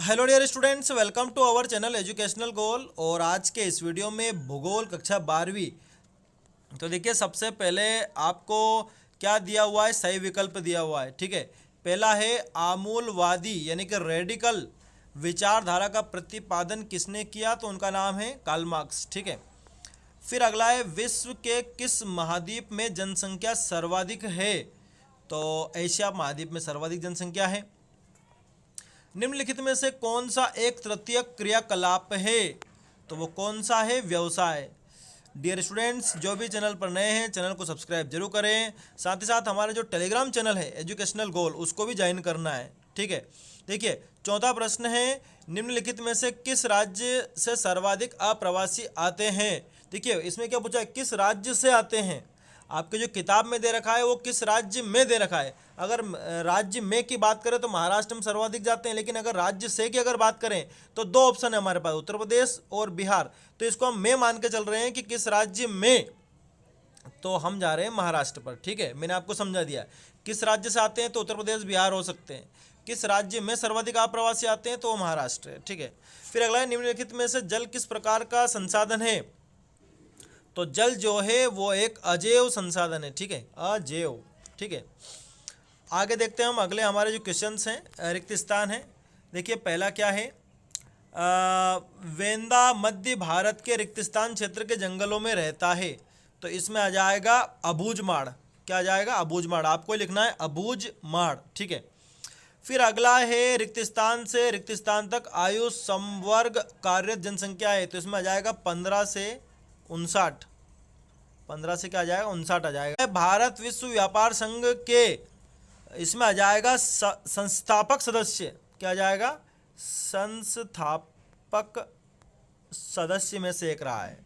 Hello dear students, welcome to our channel educational goal. और आज के इस वीडियो में भूगोल कक्षा 12वीं। तो देखिए, सबसे पहले आपको क्या दिया हुआ है, सही विकल्प दिया हुआ है। ठीक है, पहला है आमूलवादी यानी कि रेडिकल विचारधारा का प्रतिपादन किसने किया, तो उनका नाम है कार्ल मार्क्स। ठीक है, फिर अगला है विश्व के किस महाद्वीप में जनसंख्या सर्वाधिक है, तो एशिया महाद्वीप में सर्वाधिक जनसंख्या है। निम्नलिखित में से कौन सा एक तृतीय क्रियाकलाप है, तो वो कौन सा है, व्यवसाय। डियर स्टूडेंट्स, जो भी चैनल पर नए हैं चैनल को सब्सक्राइब जरूर करें, साथ ही साथ हमारा जो टेलीग्राम चैनल है एजुकेशनल गोल उसको भी ज्वाइन करना है। ठीक है, देखिए चौथा प्रश्न है, निम्नलिखित में से किस राज्य से सर्वाधिक अप्रवासी आते हैं। देखिए इसमें क्या पूछा है, किस राज्य से आते हैं। आपके जो किताब में दे रखा है वो किस राज्य में दे रखा है। अगर राज्य में की बात करें तो महाराष्ट्र में सर्वाधिक जाते हैं, लेकिन अगर राज्य से की अगर बात करें तो दो ऑप्शन है हमारे पास, उत्तर प्रदेश और बिहार। तो इसको हम में मान के चल रहे हैं कि किस राज्य में, तो हम जा रहे हैं महाराष्ट्र पर। ठीक है, मैंने आपको समझा दिया। किस राज्य से आते हैं तो उत्तर प्रदेश बिहार हो सकते हैं, किस राज्य में सर्वाधिक आप्रवासी आते हैं तो वो महाराष्ट्र है। ठीक है, फिर अगला है, निम्नलिखित में से जल किस प्रकार का संसाधन है, तो जल जो है वो एक अजैव संसाधन है। ठीक है, अजैव। ठीक है, आगे देखते हैं हम अगले हमारे जो क्वेश्चंस हैं, रिक्त स्थान है। देखिए पहला क्या है, वेंदा मध्य भारत के रिक्त स्थान क्षेत्र के जंगलों में रहता है, तो इसमें आ जाएगा अबूझमाड़। क्या आ जाएगा, अबूझमाड़। आपको लिखना है अबूझमाड़। ठीक है, फिर अगला है, रिक्त स्थान से रिक्त स्थान तक आयु संवर्ग कार्यरत जनसंख्या है, तो इसमें आ जाएगा 15 से 59। 15 से क्या आ जाएगा, 59 आ जाएगा। भारत विश्व व्यापार संघ के, इसमें आ जाएगा संस्थापक सदस्य। क्या आ जाएगा, संस्थापक सदस्य में से एक रहा है,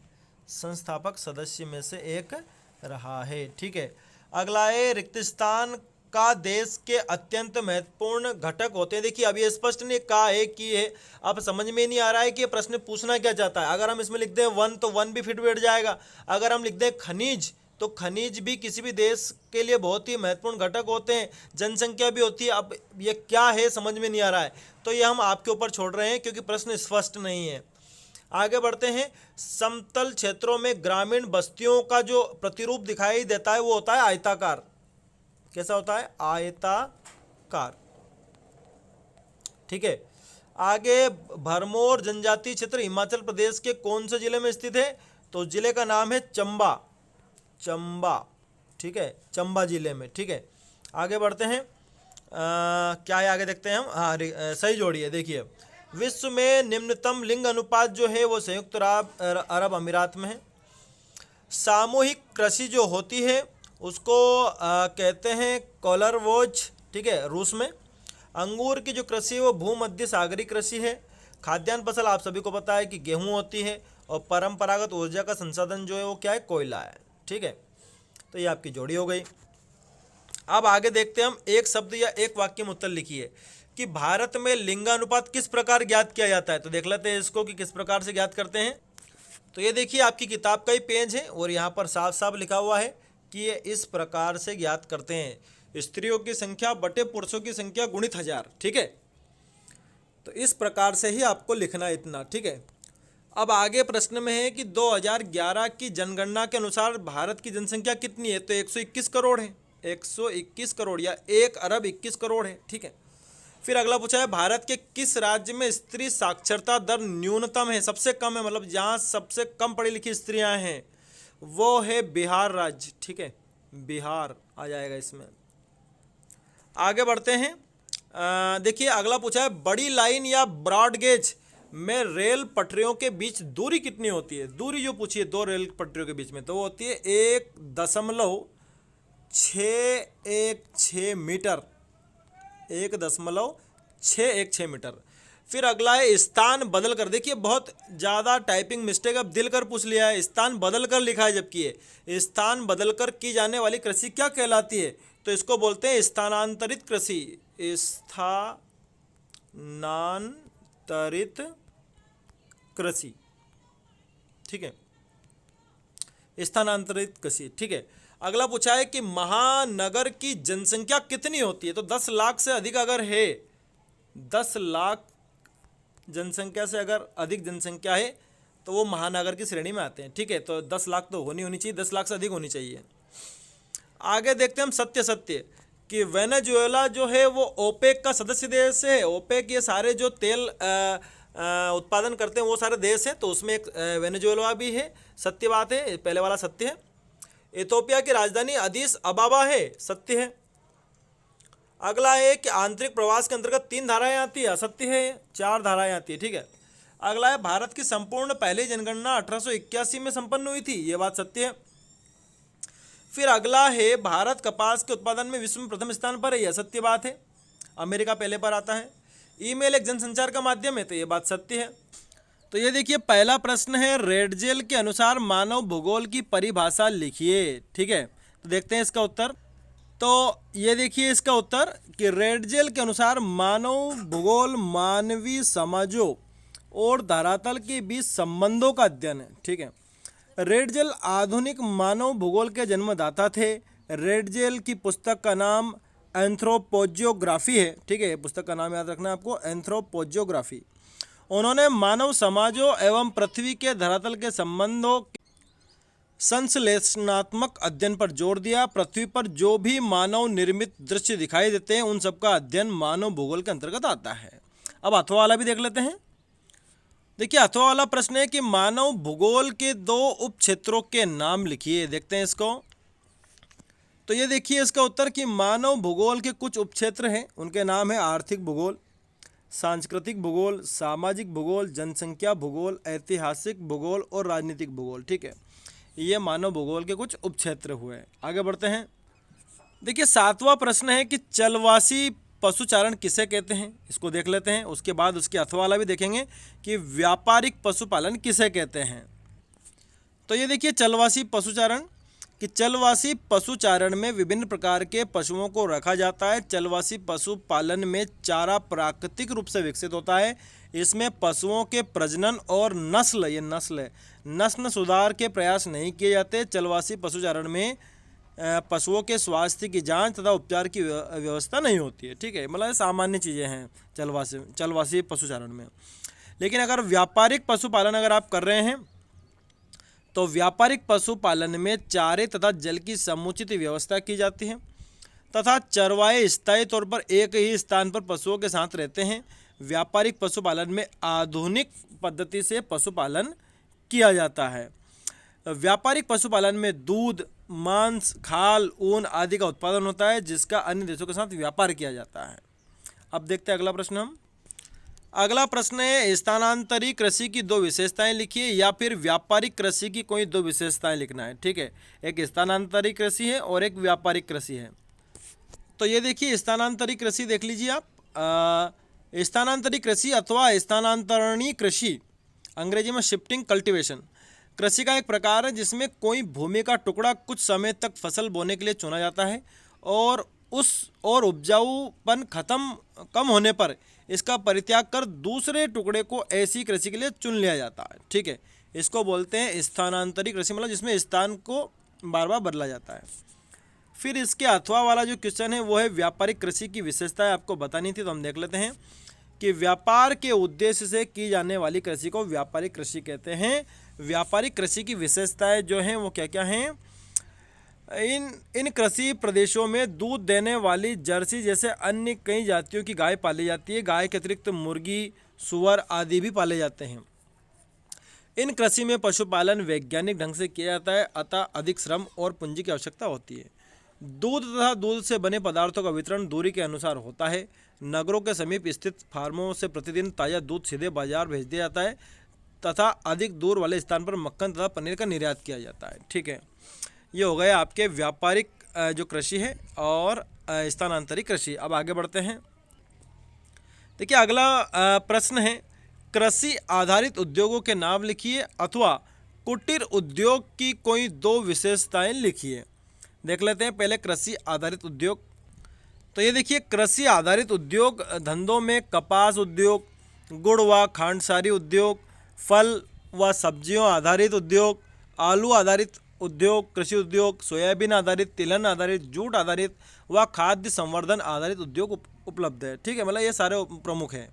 संस्थापक सदस्य में से एक रहा है। ठीक है, अगला है, रिक्त स्थान का देश के अत्यंत महत्वपूर्ण घटक होते हैं। देखिए अभी स्पष्ट नहीं कहा है कि है, अब समझ में नहीं आ रहा है कि ये प्रश्न पूछना क्या चाहता है। अगर हम इसमें लिख दें वन तो वन भी फिट बैठ जाएगा, अगर हम लिख दें खनिज तो खनिज भी किसी भी देश के लिए बहुत ही महत्वपूर्ण घटक होते हैं, जनसंख्या भी होती है। अब ये क्या है समझ में नहीं आ रहा है, तो ये हम आपके ऊपर छोड़ रहे हैं क्योंकि प्रश्न स्पष्ट नहीं है। आगे बढ़ते हैं, समतल क्षेत्रों में ग्रामीण बस्तियों का जो प्रतिरूप दिखाई देता है वो होता है आयताकार। कैसा होता है, आयताकार। ठीक है, आगे, भरमौर जनजातीय क्षेत्र हिमाचल प्रदेश के कौन से जिले में स्थित है, तो जिले का नाम है चंबा। चंबा, ठीक है, चंबा जिले में। ठीक है, आगे बढ़ते हैं, क्या है आगे देखते हैं हम। हाँ, सही जोड़ी है। देखिए विश्व में निम्नतम लिंग अनुपात जो है वो संयुक्त अरब अमीरात में है। सामूहिक कृषि जो होती है उसको कहते हैं कोलरवोज। ठीक है, रूस में। अंगूर की जो कृषि है वो भूमध्य सागरीय कृषि है। खाद्यान्न फसल आप सभी को पता है कि गेहूं होती है, और परंपरागत ऊर्जा का संसाधन जो है वो क्या है, कोयला है। ठीक है, तो ये आपकी जोड़ी हो गई। अब आगे देखते हैं हम, एक शब्द या एक वाक्य में उत्तर लिखिए कि भारत में लिंगानुपात किस प्रकार ज्ञात किया जाता है। तो देख लेते हैं इसको कि किस प्रकार से ज्ञात करते हैं। तो ये देखिए आपकी किताब का ही पेज है और यहाँ पर साफ साफ लिखा हुआ है कि ये इस प्रकार से ज्ञात करते हैं, स्त्रियों की संख्या बटे पुरुषों की संख्या गुणित 1000। ठीक है, तो इस प्रकार से ही आपको लिखना है इतना। ठीक है, अब आगे प्रश्न में है कि 2011 की जनगणना के अनुसार भारत की जनसंख्या कितनी है, तो 121 करोड़ है। 121 करोड़ या 1 अरब 21 करोड़ है। ठीक है, फिर अगला पूछा है, भारत के किस राज्य में स्त्री साक्षरता दर न्यूनतम है, सबसे कम है, मतलब जहाँ सबसे कम पढ़ी लिखी स्त्रियां हैं वो है बिहार राज्य। ठीक है, बिहार आ जाएगा इसमें। आगे बढ़ते हैं, देखिए अगला पूछा है, बड़ी लाइन या ब्रॉड गेज में रेल पटरियों के बीच दूरी कितनी होती है। दूरी जो पूछी है दो रेल पटरियों के बीच में, तो वो होती है 1.616 मीटर। 1.616 मीटर। फिर अगला है, स्थान बदल कर। देखिए बहुत ज़्यादा टाइपिंग मिस्टेक अब दिल कर पूछ लिया है, स्थान बदल कर लिखा है जबकि ये स्थान बदल कर की जाने वाली कृषि क्या कहलाती है, तो इसको बोलते हैं स्थानांतरित कृषि। स्थानांतरित कृषि। ठीक है, स्थानांतरित कृषि। ठीक है, अगला पूछा है कि महानगर की जनसंख्या कितनी होती है, तो 10 लाख से अधिक अगर है, 10 लाख जनसंख्या से अगर अधिक जनसंख्या है तो वो महानगर की श्रेणी में आते हैं, ठीक है। तो 10 लाख तो होनी चाहिए, 10 लाख से अधिक होनी चाहिए। आगे देखते हैं हम सत्य कि वेनेजुएला जो है वो ओपेक का सदस्य देश है। ओपेक ये सारे जो तेल उत्पादन करते हैं वो सारे देश हैं, तो उसमें एक वेनेजुएला भी है। सत्य बात है, पहले वाला सत्य है। इथोपिया की राजधानी अदीस अबाबा है, सत्य है। अगला है कि आंतरिक प्रवास के अंतर्गत 3 धाराएं आती है, असत्य है, 4 धाराएं आती है, ठीक है। अगला है भारत की संपूर्ण पहली जनगणना 1881 में संपन्न हुई थी, ये बात सत्य है। फिर अगला है भारत कपास के उत्पादन में विश्व में प्रथम स्थान पर है, यह सत्य बात है। अमेरिका पहले पर आता है। ईमेल एक जनसंचार का माध्यम है, तो ये बात सत्य है। तो ये देखिए पहला प्रश्न है, रेडजेल के अनुसार मानव भूगोल की परिभाषा लिखिए, ठीक है। तो देखते हैं इसका उत्तर। तो ये देखिए इसका उत्तर कि रेडजेल के अनुसार मानव भूगोल मानवीय समाजों और धरातल के बीच संबंधों का अध्ययन है, ठीक है। रेडजेल आधुनिक मानव भूगोल के जन्मदाता थे। रेडजेल की पुस्तक का नाम एंथ्रोपोजियोग्राफी है, ठीक है। पुस्तक का नाम याद रखना है आपको, एंथ्रोपोजियोग्राफी। उन्होंने मानव समाजों एवं पृथ्वी के धरातल के संबंधों संश्लेषणात्मक अध्ययन पर जोर दिया। पृथ्वी पर जो भी मानव निर्मित दृश्य दिखाई देते हैं उन सबका अध्ययन मानव भूगोल के अंतर्गत आता है। अब अथवा वाला भी देख लेते हैं। देखिए अथवा वाला प्रश्न है कि मानव भूगोल के 2 उप क्षेत्रों के नाम लिखिए। देखते हैं इसको। तो ये देखिए इसका उत्तर कि मानव भूगोल के कुछ उपक्षेत्र हैं, उनके नाम है आर्थिक भूगोल, सांस्कृतिक भूगोल, सामाजिक भूगोल, जनसंख्या भूगोल, ऐतिहासिक भूगोल और राजनीतिक भूगोल, ठीक है। ये मानव भूगोल के कुछ उपक्षेत्र हुए। आगे बढ़ते हैं। देखिए 7वां प्रश्न है कि चलवासी पशुचारण किसे कहते हैं, इसको देख लेते हैं। उसके बाद उसके अथवा वाला भी देखेंगे कि व्यापारिक पशुपालन किसे कहते हैं। तो ये देखिए चलवासी पशुचारण कि चलवासी पशुचारण में विभिन्न प्रकार के पशुओं को रखा जाता है। चलवासी पशुपालन में चारा प्राकृतिक रूप से विकसित होता है। इसमें पशुओं के प्रजनन और नस्ल, ये नस्ल है, नस्ल सुधार के प्रयास नहीं किए जाते। चलवासी पशुचारण में पशुओं के स्वास्थ्य की जांच तथा उपचार की व्यवस्था नहीं होती है, ठीक है। मतलब सामान्य चीज़ें हैं चलवासी पशुचारण में। लेकिन अगर व्यापारिक पशुपालन अगर आप कर रहे हैं तो व्यापारिक पशुपालन में चारे तथा जल की समुचित व्यवस्था की जाती है तथा चरवाहे स्थायी तौर पर एक ही स्थान पर पशुओं के साथ रहते हैं। व्यापारिक पशुपालन में आधुनिक पद्धति से पशुपालन किया जाता है। व्यापारिक पशुपालन में दूध, मांस, खाल, ऊन आदि का उत्पादन होता है जिसका अन्य देशों के साथ व्यापार किया जाता है। अब देखते हैं अगला प्रश्न हम। अगला प्रश्न है स्थानांतरित कृषि की 2 विशेषताएं लिखिए या फिर व्यापारिक कृषि की कोई 2 विशेषताएं लिखना है, ठीक है। एक स्थानांतरित कृषि है और एक व्यापारिक कृषि है। तो ये देखिए स्थानांतरित कृषि देख लीजिए आप। स्थानांतरित कृषि अथवा स्थानांतरणीय कृषि, अंग्रेजी में शिफ्टिंग कल्टीवेशन, कृषि का एक प्रकार है जिसमें कोई भूमि का टुकड़ा कुछ समय तक फसल बोने के लिए चुना जाता है और उपजाऊपन कम होने पर इसका परित्याग कर दूसरे टुकड़े को ऐसी कृषि के लिए चुन लिया जाता है, ठीक है। इसको बोलते हैं स्थानांतरित कृषि, मतलब जिसमें स्थान को बार बार बदला जाता है। फिर इसके अथवा वाला जो क्वेश्चन है वो है व्यापारिक कृषि की विशेषताएं आपको बतानी थी, तो हम देख लेते हैं कि व्यापार के उद्देश्य से की जाने वाली कृषि को व्यापारिक कृषि कहते हैं। व्यापारिक कृषि की विशेषताएं जो हैं वो क्या क्या हैं। इन कृषि प्रदेशों में दूध देने वाली जर्सी जैसे अन्य कई जातियों की गाय पाली जाती है। गाय के अतिरिक्त मुर्गी, सुअर आदि भी पाले जाते हैं। इन कृषि में पशुपालन वैज्ञानिक ढंग से किया जाता है, अतः अधिक श्रम और पूंजी की आवश्यकता होती है। दूध तथा दूध से बने पदार्थों का वितरण दूरी के अनुसार होता है। नगरों के समीप स्थित फार्मों से प्रतिदिन ताज़ा दूध सीधे बाजार भेज दिया जाता है तथा अधिक दूर वाले स्थान पर मक्खन तथा पनीर का निर्यात किया जाता है, ठीक है। ये हो गए आपके व्यापारिक जो कृषि है और स्थानांतरित कृषि। अब आगे बढ़ते हैं। देखिए अगला प्रश्न है कृषि आधारित उद्योगों के नाम लिखिए अथवा कुटीर उद्योग की कोई 2 विशेषताएं लिखिए। देख लेते हैं पहले कृषि आधारित उद्योग। तो ये देखिए कृषि आधारित उद्योग धंधों में कपास उद्योग, गुड़ व खांडसारी उद्योग, फल व सब्जियों आधारित उद्योग, आलू आधारित उद्योग, कृषि उद्योग, सोयाबीन आधारित, तिलहन आधारित, जूट आधारित व खाद्य संवर्धन आधारित उद्योग उपलब्ध है, ठीक है। मतलब ये सारे प्रमुख हैं।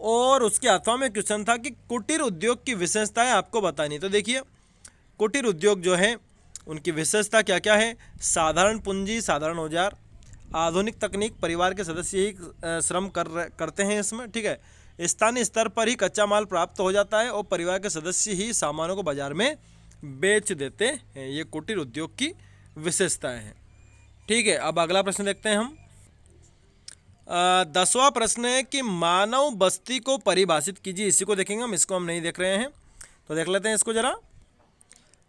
और उसके 8वां में क्वेश्चन था कि कुटीर उद्योग की विशेषताएं आपको बतानी। तो देखिए कुटीर उद्योग जो है उनकी विशेषता क्या क्या है। साधारण पूंजी, साधारण औजार, आधुनिक तकनीक, परिवार के सदस्य ही श्रम करते हैं इसमें, ठीक है। स्थानीय स्तर पर ही कच्चा माल प्राप्त हो जाता है और परिवार के सदस्य ही सामानों को बाजार में बेच देते हैं। ये कुटीर उद्योग की विशेषताएं हैं, ठीक है। अब अगला प्रश्न देखते हैं हम। 10वां प्रश्न है कि मानव बस्ती को परिभाषित कीजिए। इसी को देखेंगे हम, इसको हम नहीं देख रहे हैं तो देख लेते हैं इसको जरा।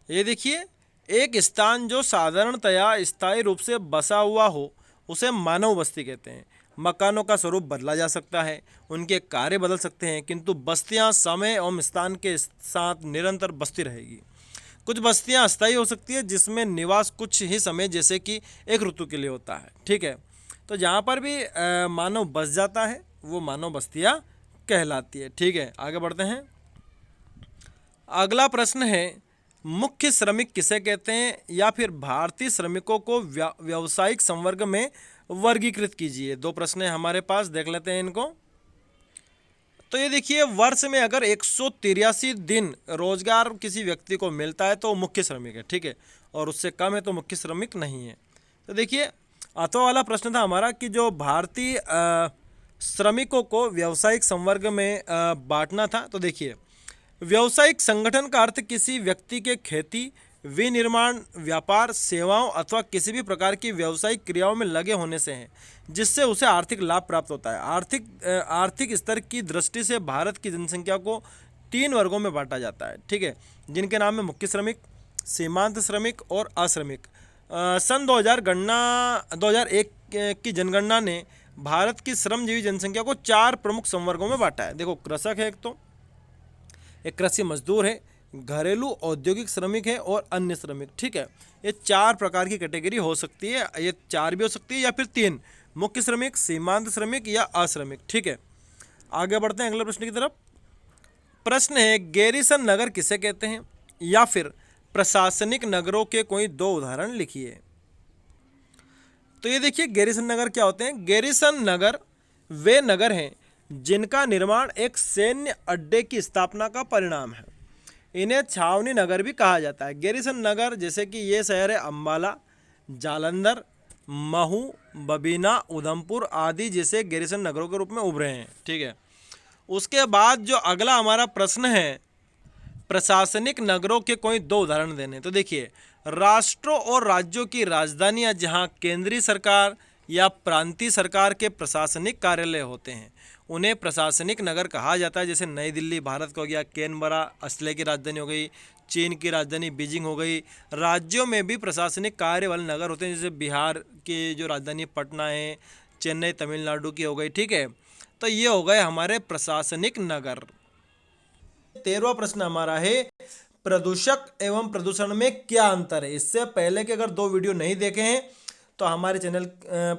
ये देखिए, एक स्थान जो साधारणतया स्थायी रूप से बसा हुआ हो उसे मानव बस्ती कहते हैं। मकानों का स्वरूप बदला जा सकता है, उनके कार्य बदल सकते हैं, किंतु बस्तियां समय एवं स्थान के साथ निरंतर बसती रहेगी। कुछ बस्तियां अस्थायी हो सकती है जिसमें निवास कुछ ही समय जैसे कि एक ऋतु के लिए होता है, ठीक है। तो जहाँ पर भी मानव बस जाता है वो मानव बस्तियां कहलाती है, ठीक है। आगे बढ़ते हैं। अगला प्रश्न है मुख्य श्रमिक किसे कहते हैं, या फिर भारतीय श्रमिकों को व्यावसायिक संवर्ग में वर्गीकृत कीजिए। 2 प्रश्न है हमारे पास, देख लेते हैं इनको। तो ये देखिए, वर्ष में अगर 183 दिन रोजगार किसी व्यक्ति को मिलता है तो मुख्य श्रमिक है, ठीक है, और उससे कम है तो मुख्य श्रमिक नहीं है। तो देखिए 8वां वाला प्रश्न था हमारा कि जो भारतीय श्रमिकों को व्यावसायिक संवर्ग में बांटना था। तो देखिए, व्यावसायिक संगठन का अर्थ किसी व्यक्ति के खेती, विनिर्माण, व्यापार, सेवाओं अथवा किसी भी प्रकार की व्यावसायिक क्रियाओं में लगे होने से है जिससे उसे आर्थिक लाभ प्राप्त होता है। आर्थिक स्तर की दृष्टि से भारत की जनसंख्या को 3 वर्गों में बांटा जाता है, ठीक है, जिनके नाम है मुख्य श्रमिक, सीमांत श्रमिक और अश्रमिक। सन 2001 की जनगणना ने भारत की श्रमजीवी जनसंख्या को 4 प्रमुख संवर्गों में बांटा है। देखो, कृषक है एक कृषि मजदूर है, घरेलू औद्योगिक श्रमिक है और अन्य श्रमिक, ठीक है। ये 4 प्रकार की कैटेगरी हो सकती है, ये 4 भी हो सकती है या फिर 3, मुख्य श्रमिक, सीमांत श्रमिक या अश्रमिक, ठीक है। आगे बढ़ते हैं अगले प्रश्न की तरफ। प्रश्न है गैरिसन नगर किसे कहते हैं, या फिर प्रशासनिक नगरों के कोई 2 उदाहरण लिखिए। तो ये देखिए, गैरिसन नगर क्या होते हैं। गैरिसन नगर वे नगर हैं जिनका निर्माण एक सैन्य अड्डे की स्थापना का परिणाम है। इन्हें छावनी नगर भी कहा जाता है। गैरिसन नगर जैसे कि ये शहर है अम्बाला, जालंधर, महू, बबीना, उधमपुर आदि जैसे गैरिसन नगरों के रूप में उभरे हैं, ठीक है। उसके बाद जो अगला हमारा प्रश्न है, प्रशासनिक नगरों के कोई 2 उदाहरण देने। तो देखिए, राष्ट्रों और राज्यों की राजधानियां जहां केंद्रीय सरकार या प्रांतीय सरकार के प्रशासनिक कार्यालय होते हैं उन्हें प्रशासनिक नगर कहा जाता है। जैसे नई दिल्ली भारत का हो गया, कैनबरा ऑस्ट्रेलिया की राजधानी हो गई, चीन की राजधानी बीजिंग हो गई। राज्यों में भी प्रशासनिक कार्य वाले नगर होते हैं, जैसे बिहार की जो राजधानी पटना है, चेन्नई तमिलनाडु की हो गई, ठीक है। तो ये हो गए हमारे प्रशासनिक नगर। 13वां प्रश्न हमारा है प्रदूषक एवं प्रदूषण में क्या अंतर है। इससे पहले के अगर 2 वीडियो नहीं देखे हैं तो हमारे चैनल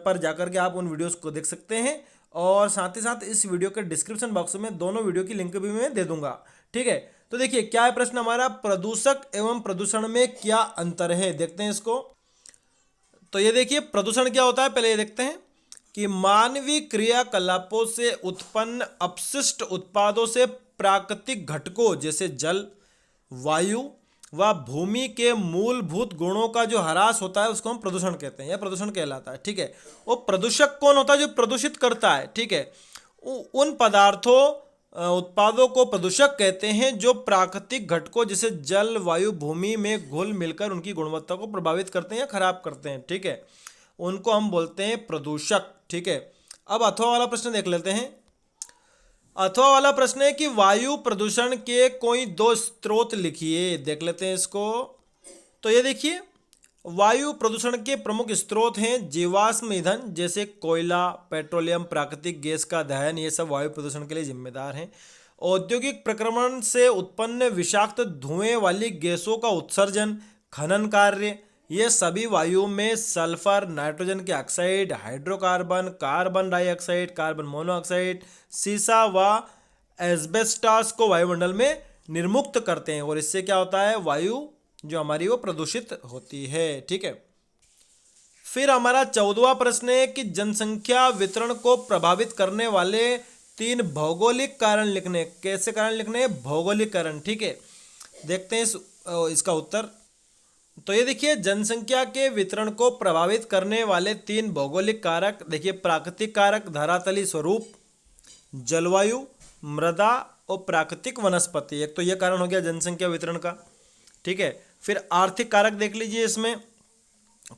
पर जाकर के आप उन वीडियोस को देख सकते हैं, और साथ ही साथ इस वीडियो के डिस्क्रिप्शन बॉक्स में दोनों वीडियो की लिंक भी मैं दे दूंगा, ठीक है। तो देखिए क्या है प्रश्न हमारा, प्रदूषक एवं प्रदूषण में क्या अंतर है, देखते हैं इसको। तो ये देखिए, प्रदूषण क्या होता है पहले ये देखते हैं कि मानवीय क्रियाकलापों से उत्पन्न अपशिष्ट उत्पादों से प्राकृतिक घटकों जैसे जल, वायु व भूमि के मूलभूत गुणों का जो ह्रास होता है उसको हम प्रदूषण कहते हैं, यह प्रदूषण कहलाता है, ठीक है। वो प्रदूषक कौन होता है, जो प्रदूषित करता है, ठीक है। उन पदार्थों उत्पादों को प्रदूषक कहते हैं जो प्राकृतिक घटकों जैसे जल, वायु, भूमि में घुल मिलकर उनकी गुणवत्ता को प्रभावित करते हैं या खराब करते हैं, ठीक है। उनको हम बोलते हैं प्रदूषक, ठीक है। अब अथवा वाला प्रश्न देख लेते हैं। अथवा वाला प्रश्न है कि वायु प्रदूषण के कोई 2 स्रोत लिखिए, देख लेते हैं इसको। तो ये देखिए, वायु प्रदूषण के प्रमुख स्रोत हैं जीवाश्म ईंधन जैसे कोयला, पेट्रोलियम, प्राकृतिक गैस का दहन, ये सब वायु प्रदूषण के लिए जिम्मेदार हैं। औद्योगिक प्रक्रमण से उत्पन्न विषाक्त धुएं वाली गैसों का उत्सर्जन, खनन कार्य, ये सभी वायु में सल्फर, नाइट्रोजन के oxide, hydrocarbon, carbon dioxide, carbon monoxide, सीसा व एस्बेस्टास को वायुमंडल में निर्मुक्त करते हैं, और इससे क्या होता है, वायु जो हमारी वो प्रदूषित होती है, ठीक है। फिर हमारा 14वां प्रश्न है कि जनसंख्या वितरण को प्रभावित करने वाले तीन भौगोलिक कारण लिखने। कैसे कारण लिखने हैं? भौगोलिक कारण। ठीक है, देखते हैं इसका उत्तर। तो ये देखिए, जनसंख्या के वितरण को प्रभावित करने वाले तीन भौगोलिक कारक। देखिए, प्राकृतिक कारक, धरातलीय स्वरूप, जलवायु, मृदा और प्राकृतिक वनस्पति। एक तो ये कारण हो गया जनसंख्या वितरण का। ठीक है, फिर आर्थिक कारक देख लीजिए इसमें,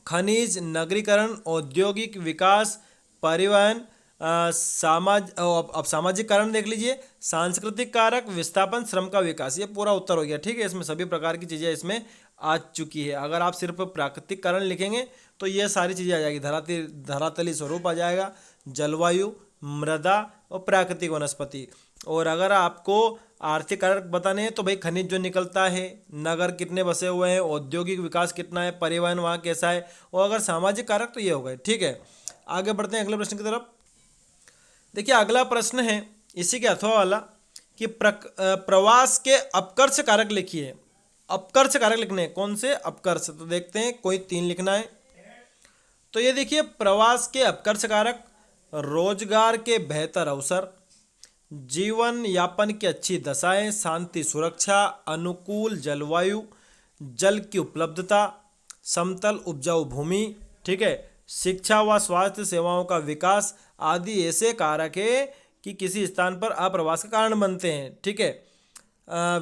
खनिज, नगरीकरण, औद्योगिक विकास, परिवहन, अब सामाजिक कारण देख लीजिए, सांस्कृतिक कारक, विस्थापन, श्रम का विकास। ये पूरा उत्तर हो गया। ठीक है, इसमें सभी प्रकार की चीज़ें इसमें आ चुकी है। अगर आप सिर्फ प्राकृतिक कारण लिखेंगे तो ये सारी चीज़ें आ जाएगी। धरातलीय स्वरूप आ जाएगा, जलवायु, मृदा और प्राकृतिक वनस्पति। और अगर आपको आर्थिक कारक बताने हैं तो भाई खनिज जो निकलता है, नगर कितने बसे हुए हैं, औद्योगिक विकास कितना है, परिवहन वहाँ कैसा है, और अगर सामाजिक कारक तो ये हो गए। ठीक है, आगे बढ़ते हैं अगले प्रश्न की तरफ। देखिए, अगला प्रश्न है इसी के अथवा वाला कि प्रवास के अपकर्ष कारक लिखिए। अपकर्ष कारक लिखने हैं, कौन से अपकर्ष? तो देखते हैं, कोई तीन लिखना है। तो ये देखिए, प्रवास के अपकर्ष कारक, रोजगार के बेहतर अवसर, जीवन यापन की अच्छी दशाएं, शांति सुरक्षा, अनुकूल जलवायु, जल की उपलब्धता, समतल उपजाऊ भूमि, ठीक है, शिक्षा व स्वास्थ्य सेवाओं का विकास आदि ऐसे कारक है कि किसी स्थान पर अप्रवास का कारण बनते हैं। ठीक है,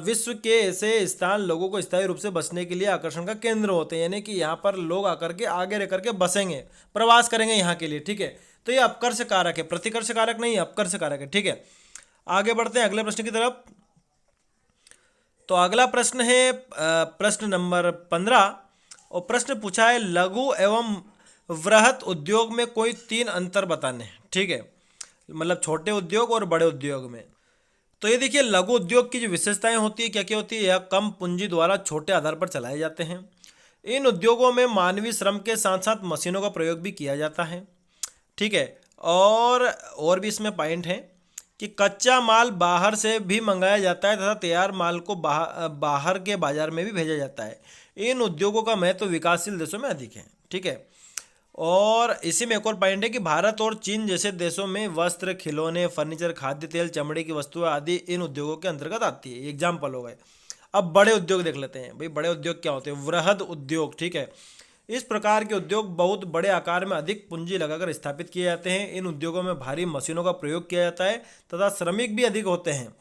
विश्व के ऐसे स्थान लोगों को स्थायी रूप से बसने के लिए आकर्षण का केंद्र होते हैं, यानी कि यहाँ पर लोग आकर के आगे रह करके बसेंगे, प्रवास करेंगे यहाँ के लिए। ठीक है, तो ये अपकर्ष कारक है, प्रतिकर्ष कारक नहीं, अपकर्ष कारक है। ठीक है, आगे बढ़ते हैं अगले प्रश्न की तरफ। तो अगला प्रश्न है प्रश्न नंबर 15, और प्रश्न पूछा है लघु एवं वृहत उद्योग में कोई तीन अंतर बताने। ठीक है, मतलब छोटे उद्योग और बड़े उद्योग में। तो ये देखिए, लघु उद्योग की जो विशेषताएं होती है, क्या क्या होती है? यह कम पूंजी द्वारा छोटे आधार पर चलाए जाते हैं। इन उद्योगों में मानवीय श्रम के साथ साथ मशीनों का प्रयोग भी किया जाता है। ठीक है, और भी इसमें पॉइंट है कि कच्चा माल बाहर से भी मंगाया जाता है तथा तैयार माल को बाहर के बाजार में भी भेजा जाता है। इन उद्योगों का महत्व विकासशील देशों में अधिक है। ठीक है, और इसी में एक और पॉइंट है कि भारत और चीन जैसे देशों में वस्त्र, खिलौने, फर्नीचर, खाद्य तेल, चमड़े की वस्तुएं आदि इन उद्योगों के अंतर्गत आती है। एग्जाम्पल हो गए। अब बड़े उद्योग देख लेते हैं। भाई, बड़े उद्योग क्या होते हैं? वृहद उद्योग। ठीक है, इस प्रकार के उद्योग बहुत बड़े आकार में अधिक पूंजी लगाकर स्थापित किए जाते हैं। इन उद्योगों में भारी मशीनों का प्रयोग किया जाता है तथा श्रमिक भी अधिक होते हैं।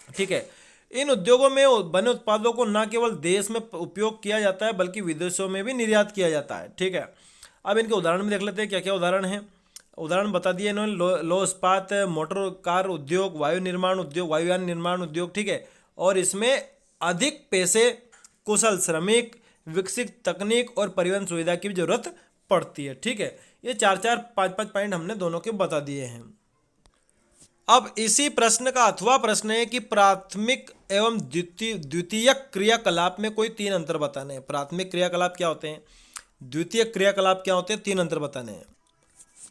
ठीक है, इन उद्योगों में बने उत्पादों को न केवल देश में उपयोग किया जाता है बल्कि विदेशों में भी निर्यात किया जाता है। ठीक है, अब इनके उदाहरण भी देख लेते हैं, क्या क्या उदाहरण हैं। उदाहरण बता दिए इन्होंने, लो इस्पात, मोटर कार उद्योग, वायु निर्माण उद्योग, वायुयान निर्माण उद्योग। ठीक है, और इसमें अधिक पैसे, कुशल श्रमिक, विकसित तकनीक और परिवहन सुविधा की भी जरूरत पड़ती है। ठीक है, ये 4-4, 5-5 पॉइंट हमने दोनों के बता दिए हैं। अब इसी प्रश्न का अथवा प्रश्न है कि प्राथमिक एवं द्वितीयक क्रियाकलाप में कोई तीन अंतर बताने हैं। प्राथमिक क्रियाकलाप क्या होते हैं, द्वितीय क्रियाकलाप क्या होते हैं, तीन अंतर बताने हैं।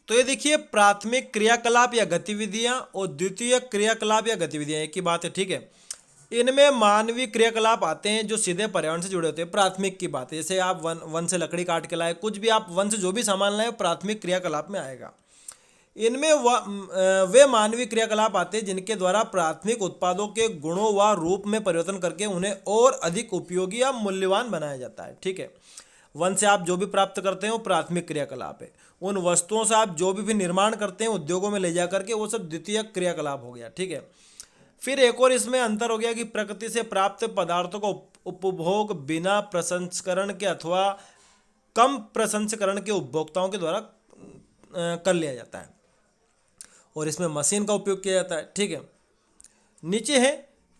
तो ये देखिए, प्राथमिक क्रियाकलाप या गतिविधियां और द्वितीय क्रियाकलाप या गतिविधियां एक ही बात है। ठीक है, इनमें मानवीय क्रियाकलाप आते हैं जो सीधे पर्यावरण से जुड़े होते हैं। प्राथमिक की बात है, जैसे आप वन से लकड़ी काट के लाए, कुछ भी आप वन से जो भी सामान लाए प्राथमिक क्रियाकलाप में आएगा। इनमें वे मानवीय क्रियाकलाप आते हैं जिनके द्वारा प्राथमिक उत्पादों के गुणों व रूप में परिवर्तन करके उन्हें और अधिक उपयोगी या मूल्यवान बनाया जाता है। ठीक है, वन से आप जो भी प्राप्त करते हैं वो प्राथमिक क्रियाकलाप है। उन वस्तुओं से आप जो भी निर्माण करते हैं उद्योगों में ले जा करके, वो सब द्वितीय क्रियाकलाप हो गया। ठीक है, फिर एक और इसमें अंतर हो गया कि प्रकृति से प्राप्त पदार्थों का उपभोग बिना प्रसंस्करण के अथवा कम प्रसंस्करण के उपभोक्ताओं के द्वारा कर लिया जाता है, और इसमें मशीन का उपयोग किया जाता है। ठीक है, नीचे है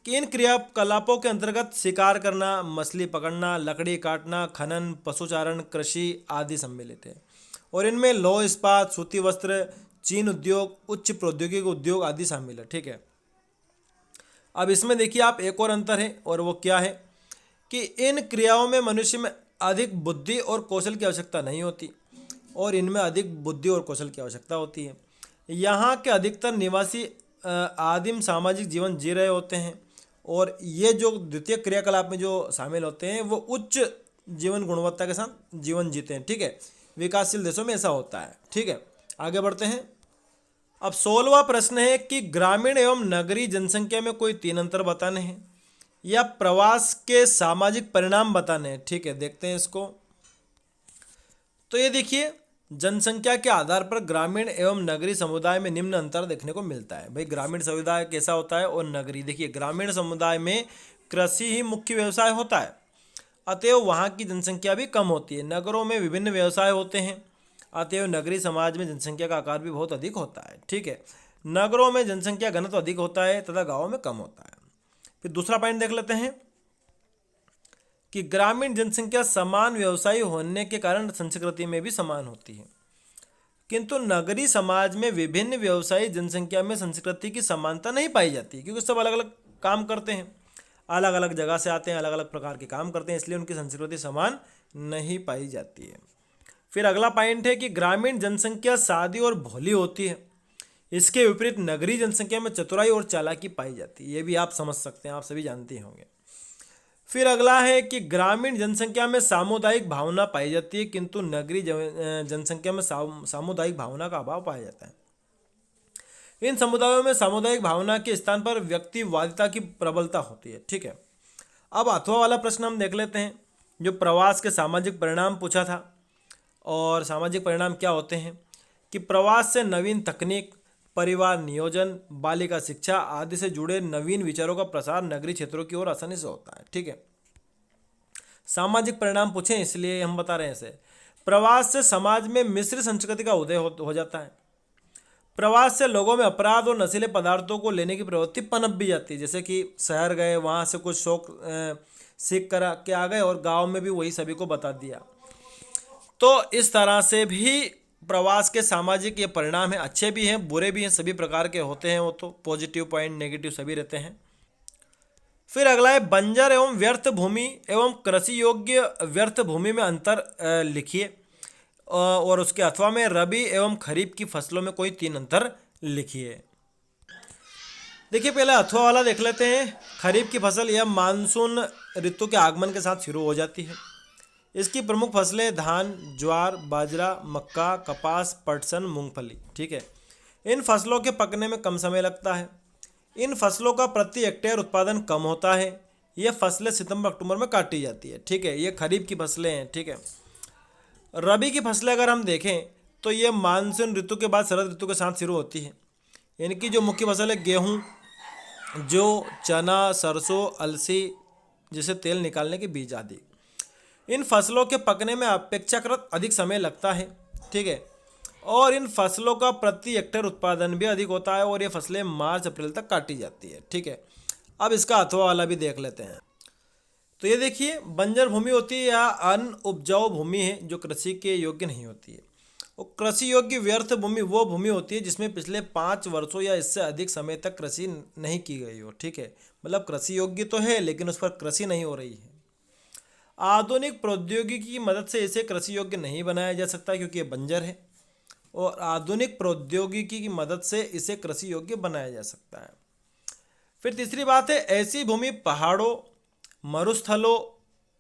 कि इन क्रियाकलापों के अंतर्गत शिकार करना, मछली पकड़ना, लकड़ी काटना, खनन, पशुचारण, कृषि आदि सम्मिलित है। और इनमें लौह इस्पात, सूती वस्त्र, चीन उद्योग, उच्च प्रौद्योगिकी उद्योग आदि शामिल है। ठीक है, अब इसमें देखिए आप एक और अंतर है, और वो क्या है कि इन क्रियाओं में मनुष्य में अधिक बुद्धि और कौशल की आवश्यकता नहीं होती, और इनमें अधिक बुद्धि और कौशल की आवश्यकता होती है। यहाँ के अधिकतर निवासी आदिम सामाजिक जीवन जी रहे होते हैं, और ये जो द्वितीय क्रियाकलाप में जो शामिल होते हैं वो उच्च जीवन गुणवत्ता के साथ जीवन जीते हैं। ठीक है, विकासशील देशों में ऐसा होता है। ठीक है, आगे बढ़ते हैं। अब 16वां प्रश्न है कि ग्रामीण एवं नगरीय जनसंख्या में कोई 3 अंतर बताने हैं या प्रवास के सामाजिक परिणाम बताने हैं। ठीक है, देखते हैं इसको। तो ये देखिए, जनसंख्या के आधार पर ग्रामीण एवं नगरीय समुदाय में निम्न अंतर देखने को मिलता है। भाई ग्रामीण समुदाय कैसा होता है और नगरीय। देखिए ग्रामीण समुदाय में कृषि ही मुख्य व्यवसाय होता है, अतएव वहाँ की जनसंख्या भी कम होती है। नगरों में विभिन्न व्यवसाय होते हैं, अतएव नगरीय समाज में जनसंख्या का आकार भी बहुत अधिक होता है। ठीक है, नगरों में जनसंख्या घनत्व अधिक होता है तथा गाँवों में कम होता है। फिर दूसरा पॉइंट देख लेते हैं कि ग्रामीण जनसंख्या समान व्यवसायी होने के कारण संस्कृति में भी समान होती है, किंतु नगरीय समाज में विभिन्न व्यवसायी जनसंख्या में संस्कृति की समानता नहीं पाई जाती, क्योंकि सब अलग अलग काम करते हैं, अलग अलग जगह से आते हैं, अलग अलग प्रकार के काम करते हैं, इसलिए उनकी संस्कृति समान नहीं पाई जाती है। फिर अगला पॉइंट है कि ग्रामीण जनसंख्या सादी और भोली होती है, इसके विपरीत नगरीय जनसंख्या में चतुराई और चालाकी पाई जाती है। ये भी आप समझ सकते हैं, आप सभी जानते होंगे। फिर अगला है कि ग्रामीण जनसंख्या में सामुदायिक भावना पाई जाती है, किंतु नगरीय जनसंख्या में सामुदायिक भावना का अभाव पाया जाता है। इन समुदायों में सामुदायिक भावना के स्थान पर व्यक्तिवादिता की प्रबलता होती है। ठीक है, अब अथवा वाला प्रश्न हम देख लेते हैं, जो प्रवास के सामाजिक परिणाम पूछा था। और सामाजिक परिणाम क्या होते हैं कि प्रवास से नवीन तकनीक, परिवार नियोजन, बालिका शिक्षा आदि से जुड़े नवीन विचारों का प्रसार नगरीय क्षेत्रों की ओर आसानी से होता है। ठीक है, सामाजिक परिणाम पूछे इसलिए हम बता रहे हैं इसे। प्रवास से समाज में मिश्र संस्कृति का उदय हो जाता है। प्रवास से लोगों में अपराध और नशीले पदार्थों को लेने की प्रवृत्ति पनप भी जाती है, जैसे कि शहर गए, वहाँ से कुछ शौक सीख कर के आ गए और गांव में भी वही सभी को बता दिया। तो इस तरह से भी प्रवास के सामाजिक ये परिणाम है, अच्छे भी हैं बुरे भी हैं, सभी प्रकार के होते हैं, वो तो पॉजिटिव पॉइंट नेगेटिव सभी रहते हैं। फिर अगला है बंजर एवं व्यर्थ भूमि एवं कृषि योग्य व्यर्थ भूमि में अंतर लिखिए, और उसके अथवा में रबी एवं खरीफ की फसलों में कोई 3 अंतर लिखिए। देखिए पहले अथवा वाला देख लेते हैं। खरीफ की फसल यह मानसून ऋतु के आगमन के साथ शुरू हो जाती है। इसकी प्रमुख फसलें धान, ज्वार, बाजरा, मक्का, कपास, पटसन, मूंगफली। ठीक है, इन फसलों के पकने में कम समय लगता है। इन फसलों का प्रति हेक्टेयर उत्पादन कम होता है। ये फसलें सितंबर अक्टूबर में काटी जाती है। ठीक है, ये खरीफ की फसलें हैं। ठीक है, रबी की फसलें अगर हम देखें तो ये मानसून ऋतु के बाद शरद ऋतु के साथ शुरू होती है। इनकी जो मुख्य फसल है गेहूँ, जौ, चना, सरसों, अलसी, जिसे तेल निकालने के बीज आदि। इन फसलों के पकने में अपेक्षाकृत अधिक समय लगता है। ठीक है, और इन फसलों का प्रति हेक्टेयर उत्पादन भी अधिक होता है और ये फसलें मार्च अप्रैल तक काटी जाती है। ठीक है, अब इसका अथवा वाला भी देख लेते हैं। तो ये देखिए, बंजर भूमि होती है या अनउपजाऊ भूमि है जो कृषि के योग्य नहीं होती है। और कृषि योग्य व्यर्थ भूमि वो भूमि होती है जिसमें पिछले 5 वर्षों या इससे अधिक समय तक कृषि नहीं की गई हो। ठीक है, मतलब कृषि योग्य तो है लेकिन उस पर कृषि नहीं हो रही है। आधुनिक प्रौद्योगिकी की मदद से इसे कृषि योग्य नहीं बनाया जा सकता क्योंकि ये बंजर है, और आधुनिक प्रौद्योगिकी की मदद से इसे कृषि योग्य बनाया जा सकता है। फिर तीसरी बात है, ऐसी भूमि पहाड़ों, मरुस्थलों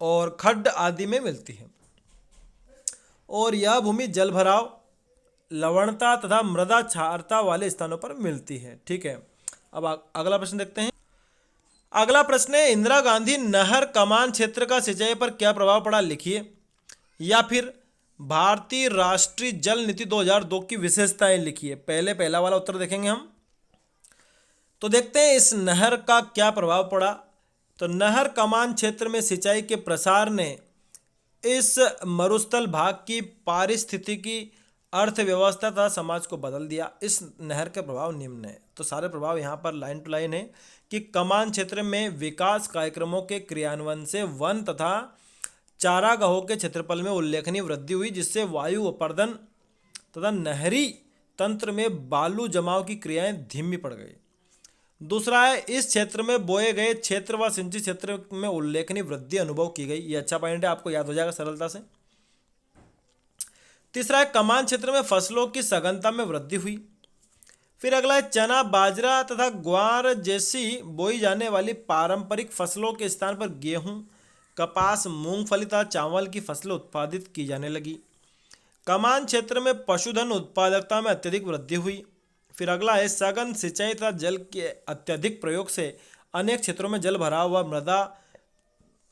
और खड्ड आदि में मिलती है, और यह भूमि जल भराव, लवणता तथा मृदा क्षारता वाले स्थानों पर मिलती है। ठीक है, अब अगला प्रश्न देखते हैं। अगला प्रश्न है, इंदिरा गांधी नहर कमान क्षेत्र का सिंचाई पर क्या प्रभाव पड़ा लिखिए, या फिर भारतीय राष्ट्रीय जल नीति 2002 की विशेषताएं लिखिए। पहला वाला उत्तर देखेंगे हम। तो देखते हैं इस नहर का क्या प्रभाव पड़ा। तो नहर कमान क्षेत्र में सिंचाई के प्रसार ने इस मरुस्थल भाग की पारिस्थितिकी, अर्थव्यवस्था तथा समाज को बदल दिया। इस नहर के प्रभाव निम्न है। तो सारे प्रभाव यहाँ पर लाइन टू लाइन है कि कमान क्षेत्र में विकास कार्यक्रमों के क्रियान्वयन से वन तथा चारागाहों के क्षेत्रफल में उल्लेखनीय वृद्धि हुई, जिससे वायु अपर्दन तथा नहरी तंत्र में बालू जमाव की क्रियाएं धीमी पड़ गई। दूसरा है, इस क्षेत्र में बोए गए क्षेत्र व सिंचित क्षेत्र में उल्लेखनीय वृद्धि अनुभव की गई। ये अच्छा पॉइंट है, आपको याद हो जाएगा सरलता से। तीसरा है, कमान क्षेत्र में फसलों की सघनता में वृद्धि हुई। फिर अगला है, चना, बाजरा तथा ग्वार जैसी बोई जाने वाली पारंपरिक फसलों के स्थान पर गेहूं, कपास, मूंगफली तथा चावल की फसलें उत्पादित की जाने लगी। कमान क्षेत्र में पशुधन उत्पादकता में अत्यधिक वृद्धि हुई। फिर अगला है सघन सिंचाई तथा जल के अत्यधिक प्रयोग से अनेक क्षेत्रों में जल भराव व मृदा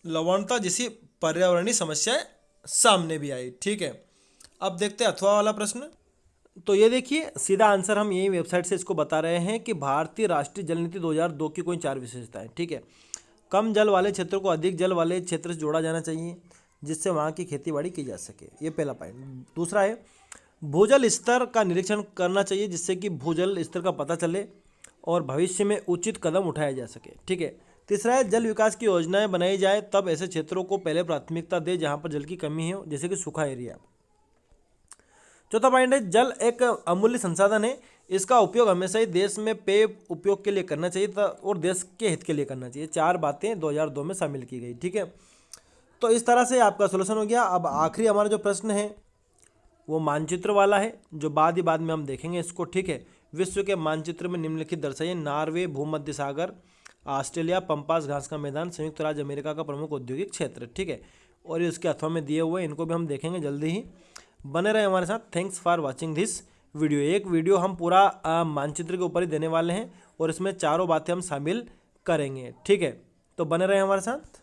लवणता जैसी पर्यावरणीय समस्याएं सामने भी आई। ठीक है, अब देखते हैं अथवा वाला प्रश्न। तो ये देखिए सीधा आंसर हम यही वेबसाइट से इसको बता रहे हैं कि भारतीय राष्ट्रीय जल नीति 2002 की कोई 4 विशेषताएं। ठीक है, कम जल वाले क्षेत्रों को अधिक जल वाले क्षेत्र से जोड़ा जाना चाहिए जिससे वहाँ की खेतीबाड़ी की जा सके, ये पहला पॉइंट। दूसरा है भूजल स्तर का निरीक्षण करना चाहिए जिससे कि भूजल स्तर का पता चले और भविष्य में उचित कदम उठाया जा सके। ठीक है, तीसरा है जल विकास की योजनाएं बनाई जाए तब ऐसे क्षेत्रों को पहले प्राथमिकता दे जहाँ पर जल की कमी है, जैसे कि सूखा एरिया। चौथा पॉइंट है जल एक अमूल्य संसाधन है, इसका उपयोग हमेशा ही देश में पेय उपयोग के लिए करना चाहिए और देश के हित के लिए करना चाहिए। 4 बातें 2002 में शामिल की गई। ठीक है, तो इस तरह से आपका सोल्यूशन हो गया। अब आखिरी हमारा जो प्रश्न है वो मानचित्र वाला है, जो बाद में हम देखेंगे इसको। ठीक है, विश्व के मानचित्र में निम्नलिखित दर्शाइए। नॉर्वे, भूमध्य सागर, ऑस्ट्रेलिया, पंपास घास का मैदान, संयुक्त राज्य अमेरिका का प्रमुख औद्योगिक क्षेत्र। ठीक है, और ये उसके अथवा में दिए हुए, इनको भी हम देखेंगे जल्दी ही। बने रहे हमारे साथ। Thanks for watching this video. एक वीडियो हम पूरा मानचित्र के ऊपर ही देने वाले हैं और इसमें चारों बातें हम शामिल करेंगे। ठीक है, तो बने रहे हमारे साथ।